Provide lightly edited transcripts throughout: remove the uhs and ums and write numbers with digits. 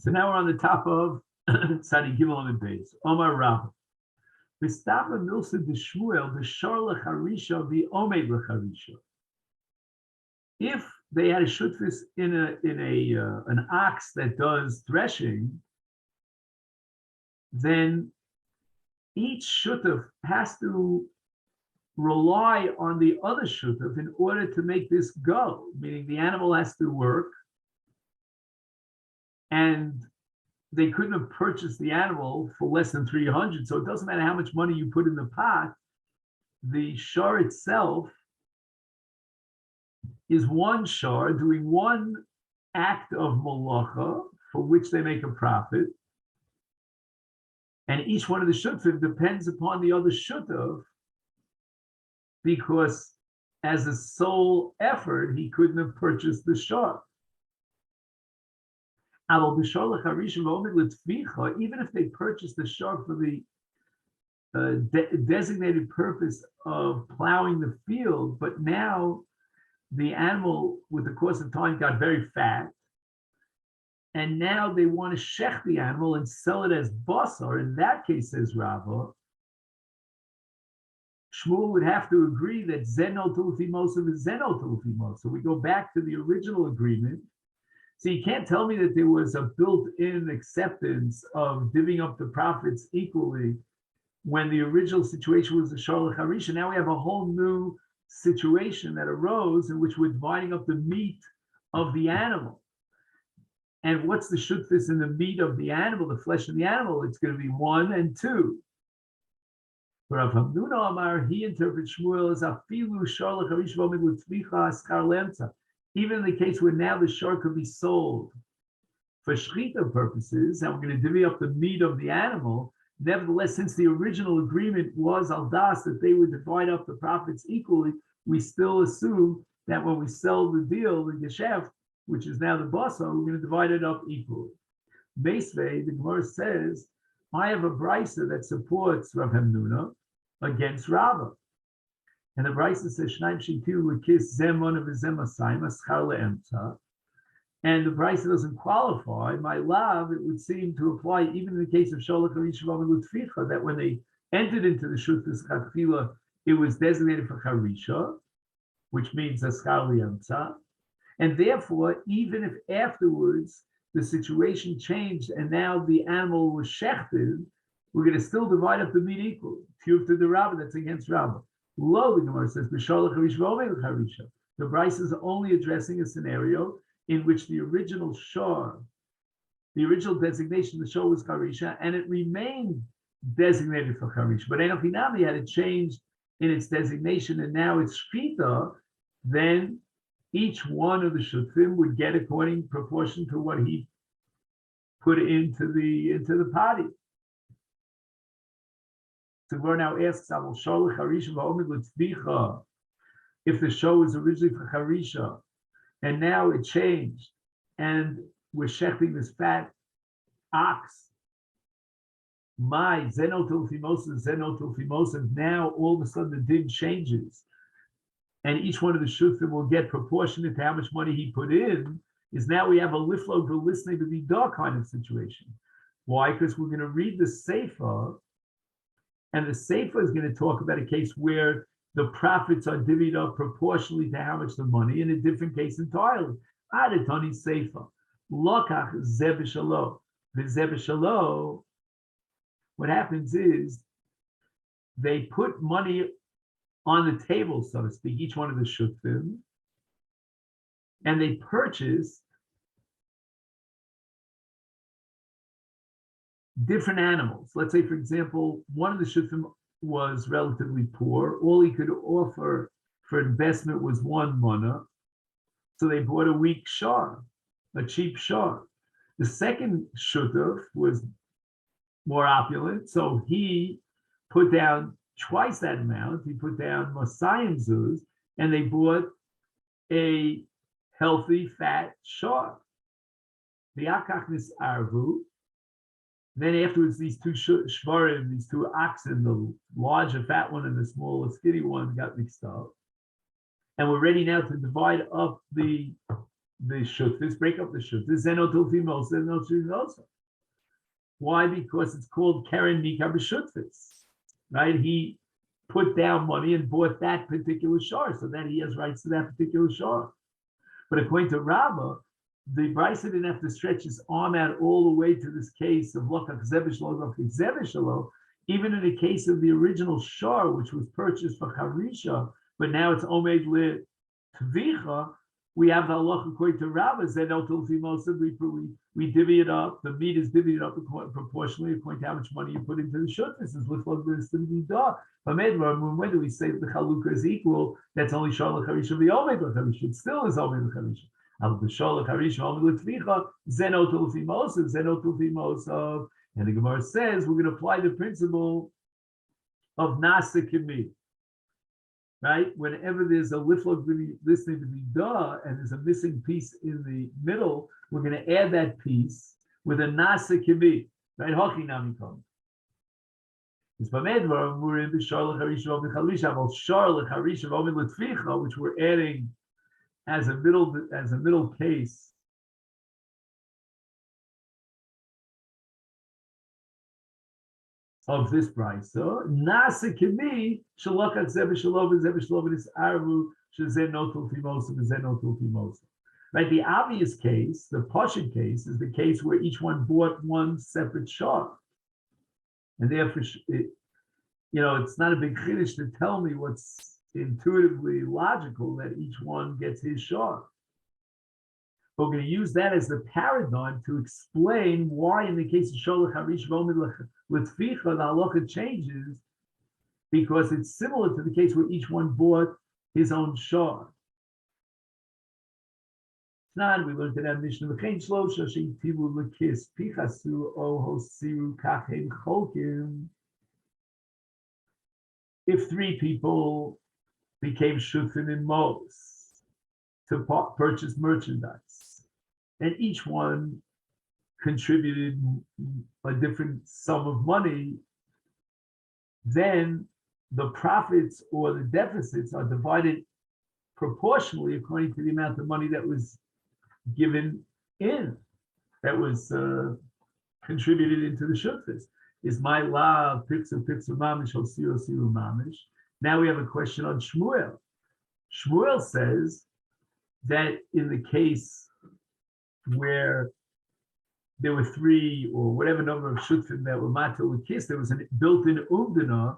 So now we're on the top of Tzadi Gimel and Beis. Omar Rav. V'stava milsa d'Shmuel v'shor lecharisha v'omed lecharisha. If they had a shutfis in an ox that does threshing, then each shutuf has to rely on the other shutuf in order to make this go, meaning the animal has to work, and they couldn't have purchased the animal for less than 300, so it doesn't matter how much money you put in the pot, the shor itself is one shor doing one act of malacha for which they make a profit, and each one of the shutfim depends upon the other shutuf, because as a sole effort, he couldn't have purchased the shor. Even if they purchased the shor for the designated purpose of plowing the field, but now the animal, with the course of time, got very fat, and now they want to shech the animal and sell it as basar. In that case, says Rava, Shmuel would have to agree that zeno tulfimosa is zeno tulfimosa. So we go back to the original agreement. So you can't tell me that there was a built-in acceptance of divvying up the profits equally when the original situation was the shor lecharisha. Now we have a whole new situation that arose in which we're dividing up the meat of the animal. And what's the shutfis in the meat of the animal, the flesh of the animal? It's going to be 1 and 2. For Rav Hamnuna Amar, he interprets Shmuel as afilu shor lecharisha v'omed l'tzvicha askar lemtza. Even in the case where now the shor could be sold for shechita purposes, and we're going to divvy up the meat of the animal, nevertheless, since the original agreement was al das that they would divide up the profits equally, we still assume that when we sell the deal, the gesheft, which is now the basar, we're going to divide it up equally. Meisvei, the Gemara says, I have a brisa that supports Rav Hamnuna against Rava. And the brisa says, Shnaim Shintiu L'kis Zemon of Zemasayim Aschar Le'emta. And the brisa doesn't qualify. My love, it would seem to apply even in the case of Sholach Harisha L'Tficha, that when they entered into the Shutfis Chatchila, it was designated for Harisha, which means Aschar Le'emta. And therefore, even if afterwards the situation changed and now the animal was shechted, we're going to still divide up the meat equally. Tiyuv to the Rabbah, that's against Rabbah. Lo, the Gemara says, the Bryce is only addressing a scenario in which the original shor, the original designation of the shor was Harisha, and it remained designated for Harisha. But Enofinami had it changed in its designation, and now it's Shkita, then each one of the Shutfim would get according proportion to what he put into the potty. So we're now asks, if the show was originally for Harisha, and now it changed, and we're shechting this fat ox, my zenotulfimosa, now all of a sudden the din changes, and each one of the shutfim will get proportionate to how much money he put in, is now we have a liflog for listening to the dog kind of situation. Why? Because we're going to read the Sefer, and the Sefer is going to talk about a case where the profits are divvied up proportionally to how much the money, in a different case entirely. Adatoni Sefer. Lokach Zebishalo. The Zebishalo, what happens is they put money on the table, so to speak, each one of the shutfim, and they purchase different animals. Let's say, for example, one of the shutfim was relatively poor. All he could offer for investment was 1 mana. So they bought a weak shor, a cheap shor. The second shutuf was more opulent, so he put down twice that amount. He put down Masayim Zuz, and they bought a healthy, fat shor. The Akachnis Arvu. Then afterwards, these two shvarim, these two oxen, the larger fat one and the smaller skinny one, got mixed up. And we're ready now to divide up the the shutfis, break up the shutfis, zeno tulfi mosa, zeno tulfi mosa. Why? Because it's called Karen Nikar b'shutfis, right? He put down money and bought that particular shar, so that he has rights to that particular shar. But according to Rabbah, the Brisa didn't have to stretch his arm out all the way to this case of Lokach Zevishalo, even in the case of the original shar, which was purchased for Harisha, but now it's Omed Le Tvicha. We have the halacha according to Rabbah, we divvy it up, the meat is divvied up proportionally according to how much money you put into the shut. This is but when do we say that the chalukah is equal? That's only Shalach Harisha v'Omed L'Charisha. It still is Omed L'Charisha. Al the Shalach Harisha Omed L'Tvicha Zeno Tulfi Mosav Zeno Tulfi Mosav. And the Gemara says we're going to apply the principle of Nasa Kimi. Right? Whenever there's a liflog listening to be da and there's a missing piece in the middle, we're going to add that piece with a Nasa Kimi. Right? Hoki Nami Kom. It's Bamedvar, we're in the Charlotte Harisha of the Chalisha, about Charlotte Harisha of Omen Litvicha, which we're adding as a middle case. Of this price. So Nasa Kimi, Shalakat Zebishalov is Arvu, Shazen Notul Fimosa, Zen Notul Fimosa. Right? The obvious case, the Pashan case, is the case where each one bought one separate shar. And therefore, it's not a big chiddush to tell me what's intuitively logical that each one gets his shar. But we're going to use that as the paradigm to explain why, in the case of Sholach Harish Vomid L'Tficha, the halacha changes, because it's similar to the case where each one bought his own shar. Now, we learned in that Mishnah, V'chein Shlosha She'itivu L'Kis Pichasu O Hosiru Kachem Cholkim. If three people became shutfin in Mos to purchase merchandise, and each one contributed a different sum of money, then the profits or the deficits are divided proportionally according to the amount of money that was given in, that was contributed into the shutfis. Is my love pixel mamish or siru mamish? Now we have a question on Shmuel. Shmuel says that in the case where there were three or whatever number of shutfim that were matul l'kis, there was a built-in umdana,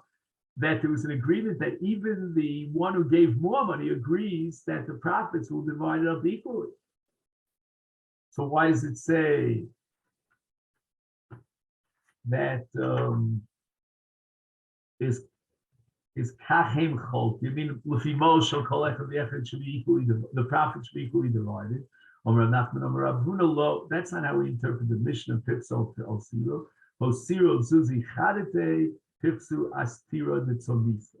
that there was an agreement that even the one who gave more money agrees that the profits will divide it up equally. So why does it say that is kachem chol? You mean l'fimo shel kol echad v'echad should be equally, the profit should be equally divided? Omer Nachman Omer Rav Huna lo. That's not how we interpret the Mishnah. Pipso al siro, hosiro zuzi chadete pipsu astira nitzomisa.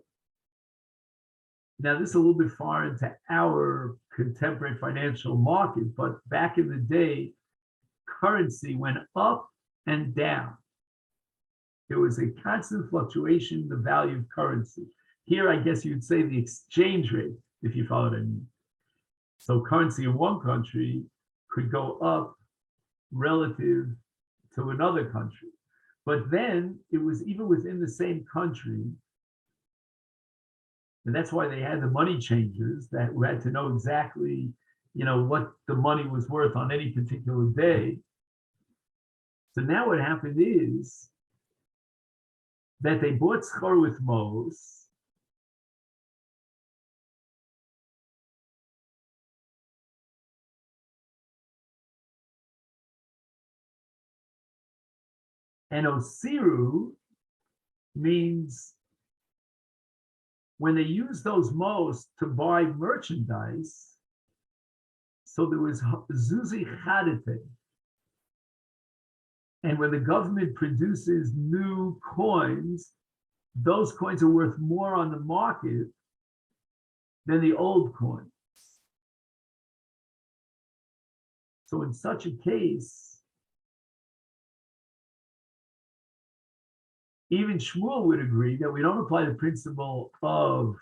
Now this is a little bit far into our contemporary financial market, but back in the day, currency went up and down. There was a constant fluctuation in the value of currency. Here, I guess you'd say the exchange rate, if you follow what I mean. So currency in one country could go up relative to another country. But then it was even within the same country, and that's why they had the money changers that had to know exactly, what the money was worth on any particular day. So now what happened is that they bought schor with Mos, and Osiru means when they used those Mos to buy merchandise, so there was Zuzi Chadete. And when the government produces new coins, those coins are worth more on the market than the old coins. So in such a case, even Shmuel would agree that we don't apply the principle of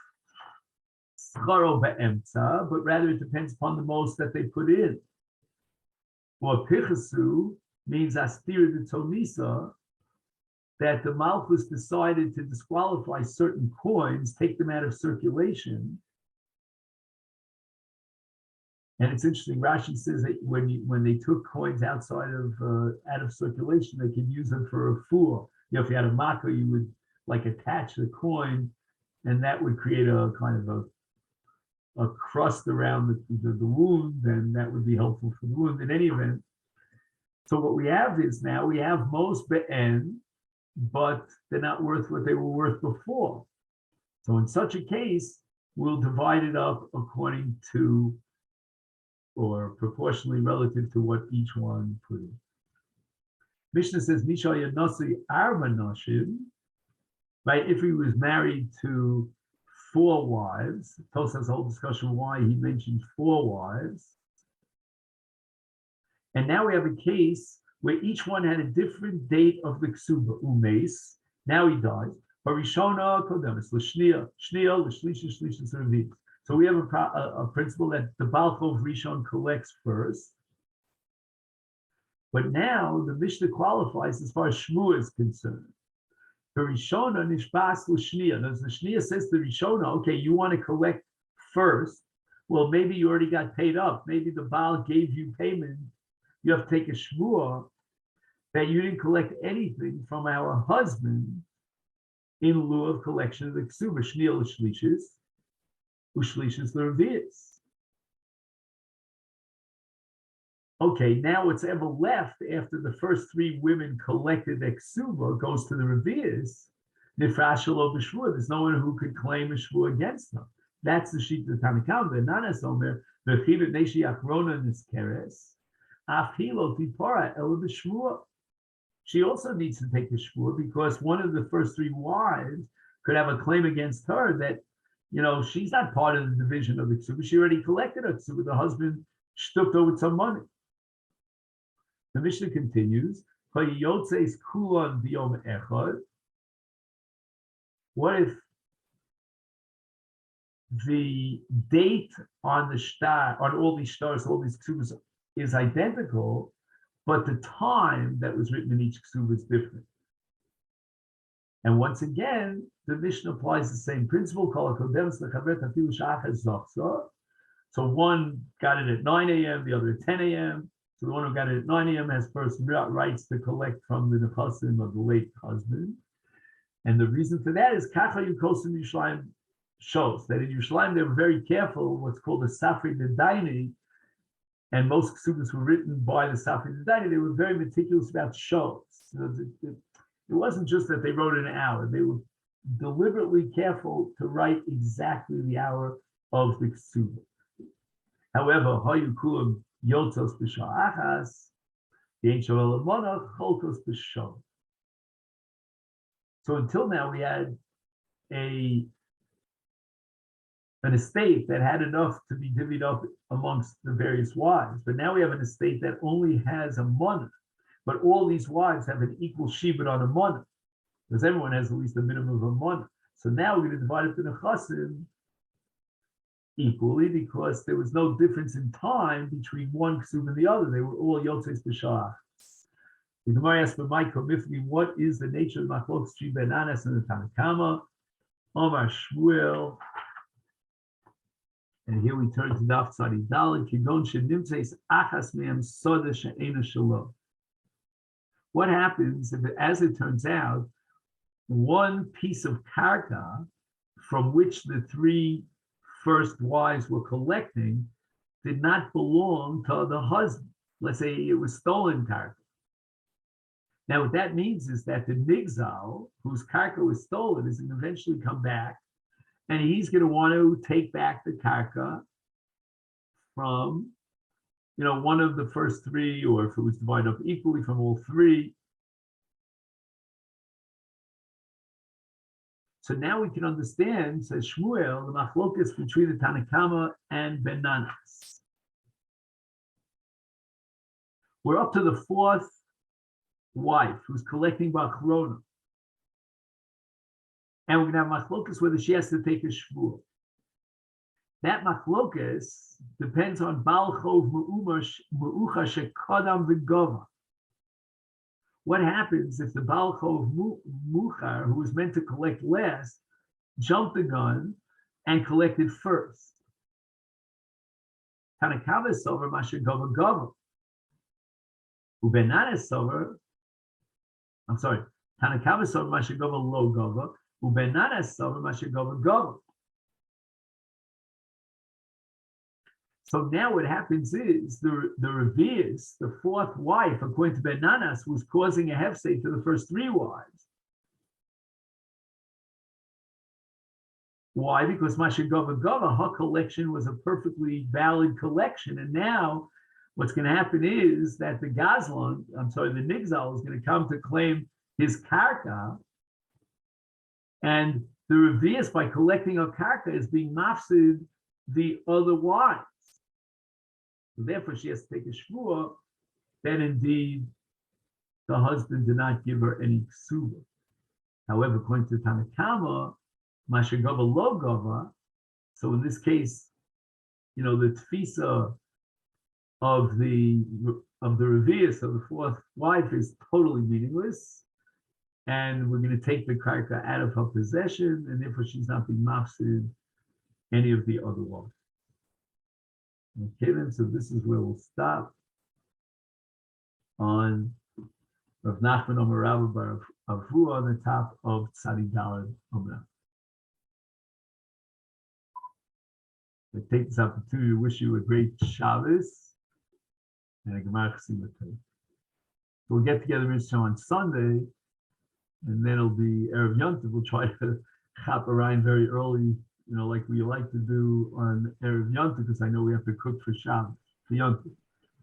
but rather it depends upon the most that they put in. Or pichasu means astir de tonisa, that the Malchus decided to disqualify certain coins, take them out of circulation. And it's interesting. Rashi says that when they took coins outside of out of circulation, they could use them for a fool. If you had a makkah, you would like attach the coin, and that would create a kind of a crust around the wound, and that would be helpful for the wound. In any event, so what we have is now we have most be'en, but they're not worth what they were worth before. So in such a case, we'll divide it up according to, or proportionally relative to what each one put in. Mishnah says, Misha Yanasi Arba Nashim, right? If he was married to 4 wives, Tos has a whole discussion why he mentioned 4 wives. And now we have a case where each one had a different date of the ksuba, umes. Now he dies. Barishona kodemis, l'shnia, shnia, l'shlisha, shlisha, servi. So we have a principle that the Baal Chov Rishon collects first. But now the Mishnah qualifies as far as Shmua is concerned. Barishona nishbas l'shnia. As the shnia says to Rishona, okay, you want to collect first. Well, maybe you already got paid up. Maybe the Baal gave you payment. You have to take a shmua that you didn't collect anything from our husband in lieu of collection of the ksuba, shnil l'shlishis, u'shlishis l'revius. Okay, now what's ever left after the first 3 women collected the ksuba goes to the revius, nifrashalo b'shvua. There's no one who could claim a shvua against them. That's the sheet of the Tanakam. The Nanas Omer, the Chivet Neshi Achrona Niskeres. She also needs to take a shvua because one of the first 3 wives could have a claim against her that, she's not part of the division of the ksuba. She already collected her ksuba. The husband stooped over some money. The Mishnah continues. What if the date on the shtar, on all these stars, all these ksubas, is identical, but the time that was written in each ksuba is different? And once again, the Mishnah applies the same principle. So one got it at 9 a.m., the other at 10 a.m. So the one who got it at 9 a.m. has first rights to collect from the nechasim of the late husband. And the reason for that is Kacha Yukosim Yerushalayim shows that in Yerushalayim they were very careful, what's called a Safri Dedaini, and most ksubas were written by the Safri Dedaini. They were very meticulous about shows. It wasn't just that they wrote an hour. They were deliberately careful to write exactly the hour of the ksuba. However, Hayu Kulam Yotzos B'Sha'achas, the Ancient Elamona Cholkos B'Shon. So until now, we had an estate that had enough to be divvied up amongst the various wives. But now we have an estate that only has a month, but all these wives have an equal shibud on a month, because everyone has at least a minimum of a month. So now we're going to divide up the nechasim equally because there was no difference in time between one ksub and the other. They were all yotzeis b'sha'ach. The Gemara asks, what is the nature of machlokes ben Anas and the Tanakama? Omar Shmuel. And here we turn to Daf Tzadi Daled. Kigon shenimtzeis achas me'em soda she'ena shalom. What happens if, as it turns out, one piece of karka from which the 3 first wives were collecting did not belong to the husband? Let's say it was stolen karka. Now, what that means is that the nigzal, whose karka was stolen, is going to eventually come back, and he's going to want to take back the karka from, one of the first 3, or if it was divided up equally from all 3. So now we can understand, says Shmuel, the machlokas between the Tanakama and Ben Nanas. We're up to the 4th wife who's collecting ba'achrona, and we're going to have machlokas whether she has to take a shvua. that machlokas depends on Baal Chov Me'ucha Shekodam V'Gova. What happens if the Baal Chov Muchar, who was meant to collect last, jumped the gun and collected first? Tanakava Sover Masha Gova Gova. Ubenana Sover, I'm sorry, Tanakava Sover Masha Gova Lo Gova. Ubenana Sover Masha Gova Gova. So now what happens is the Revius, the fourth wife, according to Benanas, was causing a hefsek to the first three wives. Why? Because Masha Gova Gova, her collection was a perfectly valid collection. And now what's going to happen is that the Gazlan, the Nigzal, is going to come to claim his karka. And the Revius, by collecting a karka, is being mafsid the other wives. So therefore, she has to take a shvua that indeed the husband did not give her any ksuba. However, according to Tanakama, Masha Gova Lo Gova, so in this case, the tfisa of the Revius, of the fourth wife, is totally meaningless. And we're going to take the karka out of her possession, and therefore she's not being mafsid any of the other wives. Okay, then, so this is where we'll stop on Rav Nachman Omer Rabba Bar Avu on the top of Tzadi Daled Omer. I take this opportunity to wish you a great Shabbos and a Gemara Chasima Tov. So we'll get together on Sunday, and then it'll be Erev Yom Tov. We'll try to chop around very early, like we like to do on Erev Yom Tov, because I know we have to cook for Shabbos, for Yom Tov.